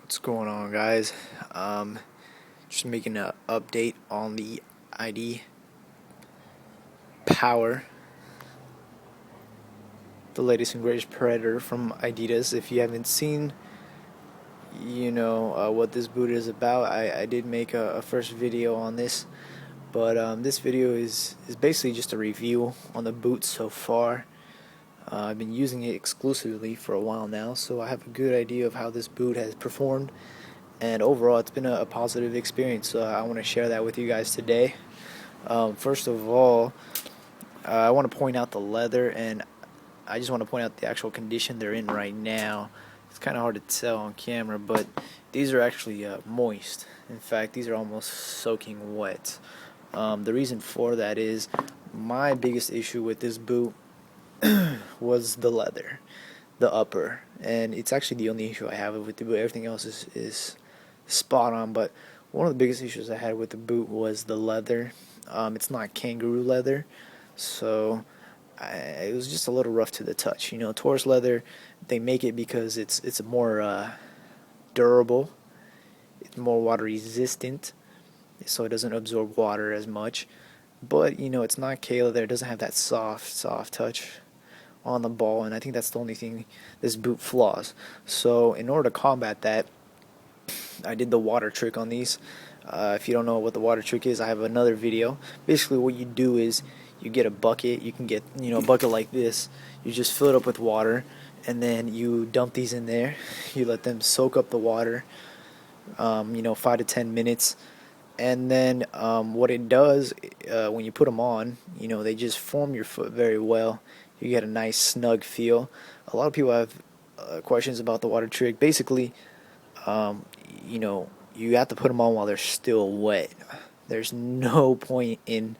What's going on, guys? Just making an update on the ID Power, the latest and greatest Predator from Adidas. If you haven't seen, what this boot is about. I did make a first video on this, but this video is basically just a review on the boot so far. I've been using it exclusively for a while now, so I have a good idea of how this boot has performed. And overall, it's been a positive experience, so I want to share that with you guys today. First of all, I want to point out the leather, and I just want to point out the actual condition they're in right now. It's kind of hard to tell on camera, but these are actually moist. In fact, these are almost soaking wet. The reason for that is my biggest issue with this boot was the leather, the upper, and it's actually the only issue I have with the boot. Everything else is spot on, but one of the biggest issues I had with the boot was the leather. It's not kangaroo leather, so it was just a little rough to the touch. Taurus leather, they make it because it's more durable, it's more water resistant, so it doesn't absorb water as much. But it's not K leather. It doesn't have that soft touch on the ball, and I think that's the only thing this boot flaws. So in order to combat that, I did the water trick on these. If you don't know what the water trick is, I have another video. Basically what you do is you get a bucket. You can get a bucket like this. You just fill it up with water, and then you dump these in there. You let them soak up the water 5 to 10 minutes, and then what it does when you put them on, they just form your foot very well. You get a nice snug feel. A lot of people have questions about the water trick. Basically, you have to put them on while they're still wet. There's no point in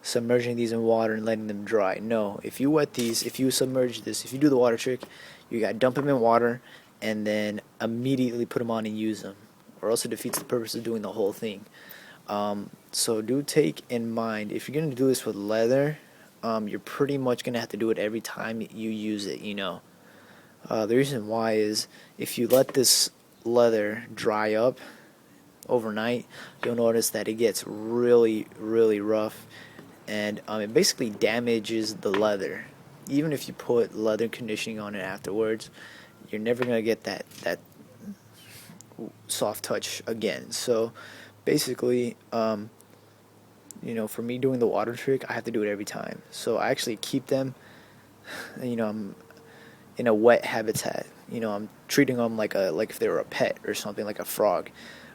submerging these in water and letting them dry. No, if you wet these, if you submerge this, if you do the water trick, you got to dump them in water and then immediately put them on and use them, or else it defeats the purpose of doing the whole thing. So do take in mind, if you're going to do this with leather, you're pretty much going to have to do it every time you use it. The reason why is if you let this leather dry up overnight, you'll notice that it gets really rough, and it basically damages the leather. Even if you put leather conditioning on it afterwards, you're never going to get that soft touch again. So basically, for me doing the water trick, I have to do it every time. So I actually keep them, I'm in a wet habitat. I'm treating them like if they were a pet or something, like a frog.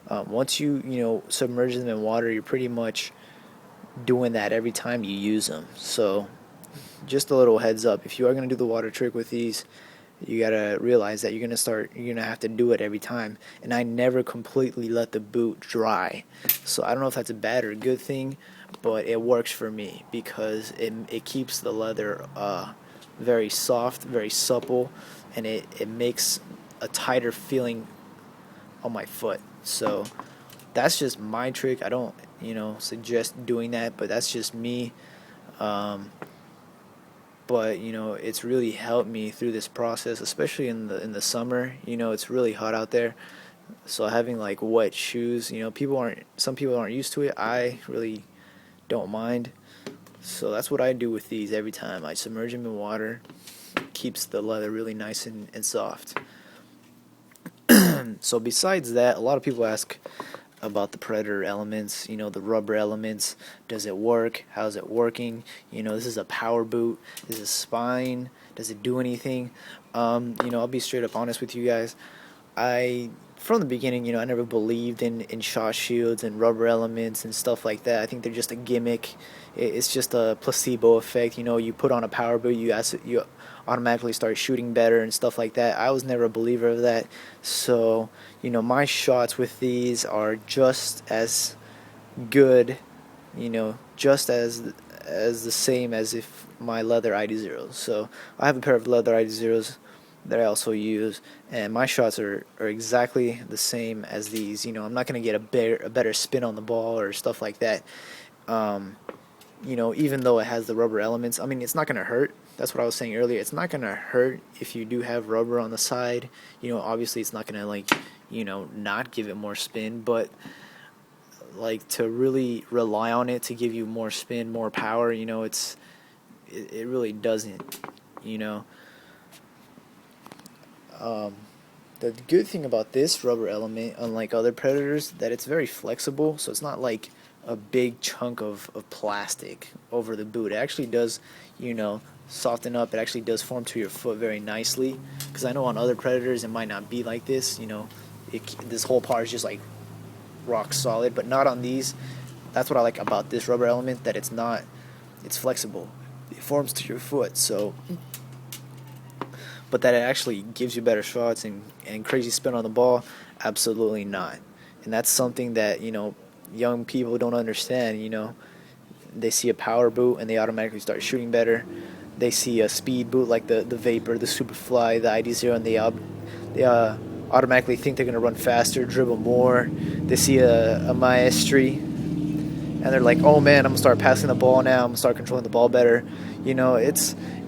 Once you submerge them in water, you're pretty much doing that every time you use them. So just a little heads up, if you are going to do the water trick with these, you gotta realize that you're gonna have to do it every time. And I never completely let the boot dry, so I don't know if that's a bad or a good thing, but it works for me because it keeps the leather very soft, very supple, and it makes a tighter feeling on my foot. So that's just my trick. I don't suggest doing that, but that's just me. But it's really helped me through this process, especially in the summer. It's really hot out there, so having like wet shoes, some people aren't used to it. I really don't mind, so that's what I do with these every time. I submerge them in water. It keeps the leather really nice and soft. So besides that, a lot of people ask about the Predator elements, the rubber elements. Does it work? How's it working? This is a power boot. This is spine. Does it do anything? I'll be straight up honest with you guys. From the beginning, I never believed in shot shields and rubber elements and stuff like that. I think they're just a gimmick. It's just a placebo effect. You put on a power boot, you automatically start shooting better and stuff like that. I was never a believer of that. So, my shots with these are just as good, just as the same as if my leather ID0s. So I have a pair of leather ID0s that I also use, and my shots are exactly the same as these. I'm not going to get a better spin on the ball or stuff like that. Even though it has the rubber elements, it's not going to hurt. That's what I was saying earlier. It's not going to hurt if you do have rubber on the side. Obviously it's not going to not give it more spin, but like to really rely on it to give you more spin, more power, it really doesn't, you know. Um, the good thing about this rubber element, unlike other predators, that it's very flexible, so it's not like a big chunk of plastic over the boot. It actually does, soften up. It actually does form to your foot very nicely, because I know on other predators it might not be like this. This whole part is just like rock solid, but not on these. That's what I like about this rubber element, that it's flexible. It forms to your foot, so but that it actually gives you better shots and crazy spin on the ball, absolutely not. And that's something that, young people don't understand. They see a power boot and they automatically start shooting better. They see a speed boot like the Vapor, the Superfly, the ID0, and they automatically think they're going to run faster, dribble more. They see a Maestri, and they're like, oh man, I'm going to start passing the ball now. I'm going to start controlling the ball better.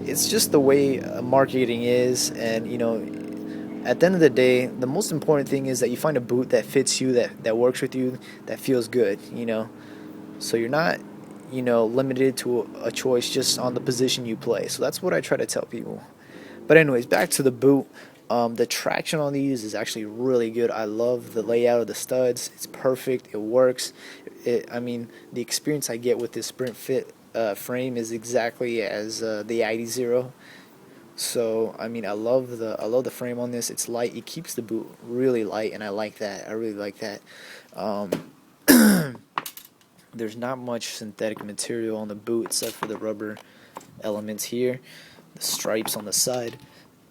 It's just the way marketing is, and at the end of the day, the most important thing is that you find a boot that fits you, that works with you, that feels good. So you're not limited to a choice just on the position you play. So that's what I try to tell people. But anyways, back to the boot. The traction on these is actually really good. I love the layout of the studs. It's perfect. It works. The experience I get with this Sprint Fit frame is exactly as the ID0. So I love the frame on this. It's light. It keeps the boot really light, and I like that. I really like that. There's not much synthetic material on the boot except for the rubber elements here, the stripes on the side,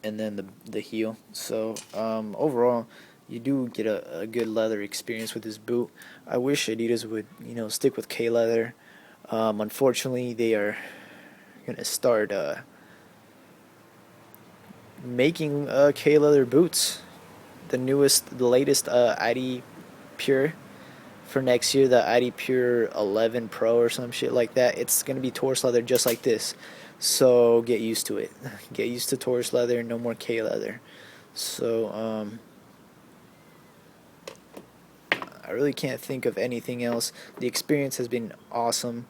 and then the heel. So overall, you do get a good leather experience with this boot. I wish Adidas would stick with K leather. Unfortunately, they are gonna start making K leather boots. The latest ID Pure for next year, the ID Pure 11 Pro or some shit like that. It's gonna be Taurus leather just like this. So get used to it. Get used to Taurus leather. No more K leather. So I really can't think of anything else. The experience has been awesome.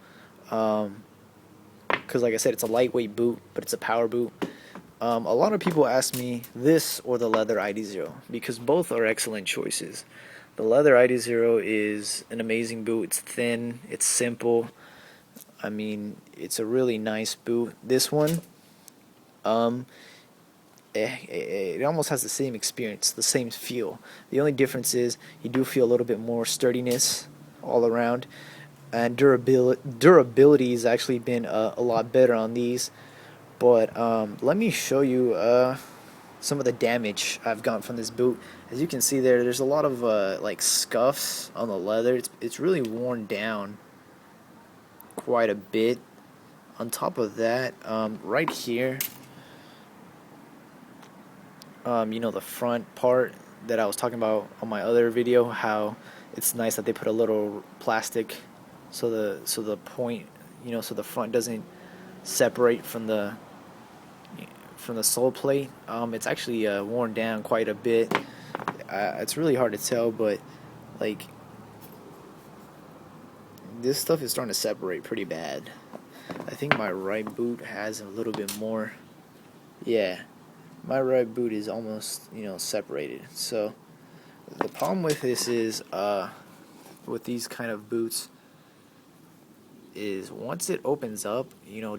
Because like I said, it's a lightweight boot, but it's a power boot. A lot of people ask me this or the leather ID0, because both are excellent choices. The leather ID0 is an amazing boot. It's thin, it's simple. It's a really nice boot. This one, it almost has the same experience, the same feel. The only difference is you do feel a little bit more sturdiness all around, and durability has actually been a lot better on these. But let me show you some of the damage I've gotten from this boot. As you can see there's a lot of like scuffs on the leather. It's really worn down quite a bit. On top of that, right here, the front part that I was talking about on my other video, how it's nice that they put a little plastic so the point, so the front doesn't separate from the sole plate. It's actually worn down quite a bit. It's really hard to tell, but like this stuff is starting to separate pretty bad. I think my right boot has a little bit more. Yeah, my right boot is almost separated. So the problem with this is with these kind of boots is once it opens up,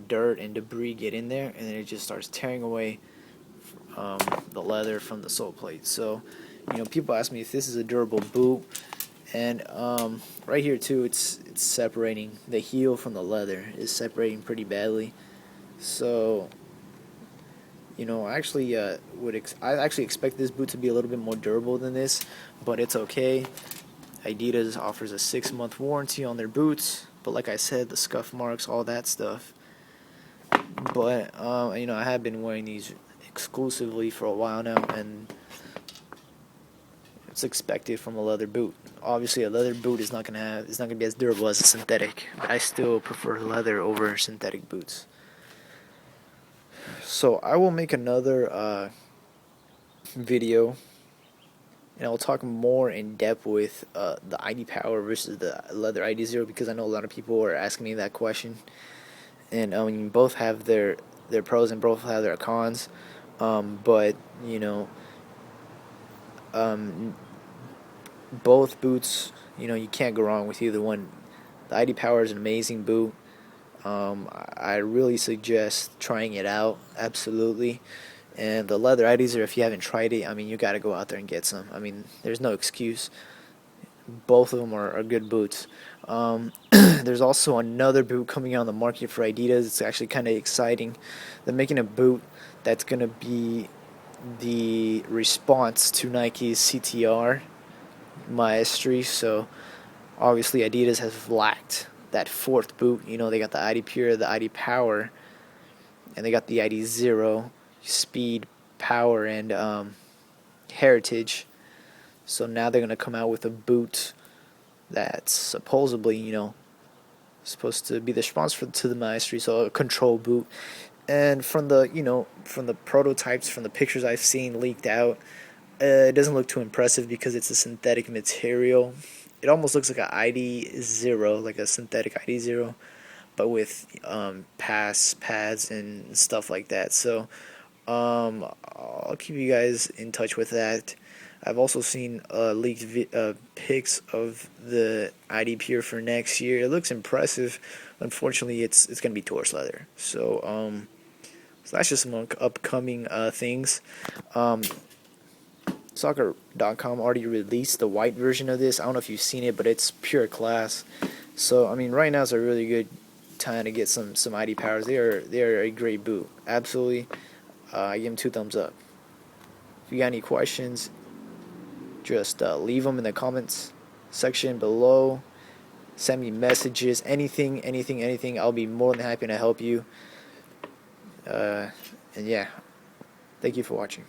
dirt and debris get in there, and then it just starts tearing away the leather from the sole plate. So people ask me if this is a durable boot, and right here too, it's separating. The heel from the leather is separating pretty badly. So I actually I actually expect this boot to be a little bit more durable than this, but it's okay. Adidas offers a 6-month warranty on their boots, but like I said, the scuff marks, all that stuff. But I have been wearing these exclusively for a while now, and it's expected from a leather boot. Obviously, a leather boot is not gonna be as durable as a synthetic, but I still prefer leather over synthetic boots. So I will make another video and I'll talk more in depth with the Adipower versus the leather ID0, because I know a lot of people are asking me that question, and both have their pros and both have their cons, but um, both boots, you can't go wrong with either one. The Adipower is an amazing boot. I really suggest trying it out, absolutely. And the leather IDs, or if you haven't tried it, you got to go out there and get some. There's no excuse. Both of them are good boots. There's also another boot coming out on the market for Adidas. It's actually kind of exciting. They're making a boot that's going to be the response to Nike's CTR Maestri. So obviously Adidas has lacked that fourth boot. They got the Adipower, the Adipower, and they got the ID0, speed, power, and heritage. So now they're going to come out with a boot that's supposedly, supposed to be the response to the Maestri, so a control boot. And from the prototypes, from the pictures I've seen leaked out, it doesn't look too impressive because it's a synthetic material. It almost looks like an ID0, like a synthetic ID0, but with pads and stuff like that. So I'll keep you guys in touch with that. I've also seen leaked pics of the Adipower for next year. It looks impressive. Unfortunately, it's going to be torch leather. So that's just some upcoming things. Soccer.com already released the white version of this. I don't know if you've seen it, but it's pure class. So right now is a really good time to get some Adipowers. They are a great boot. Absolutely, I give them 2 thumbs up. If you got any questions, just leave them in the comments section below. Send me messages, anything. I'll be more than happy to help you. And yeah, thank you for watching.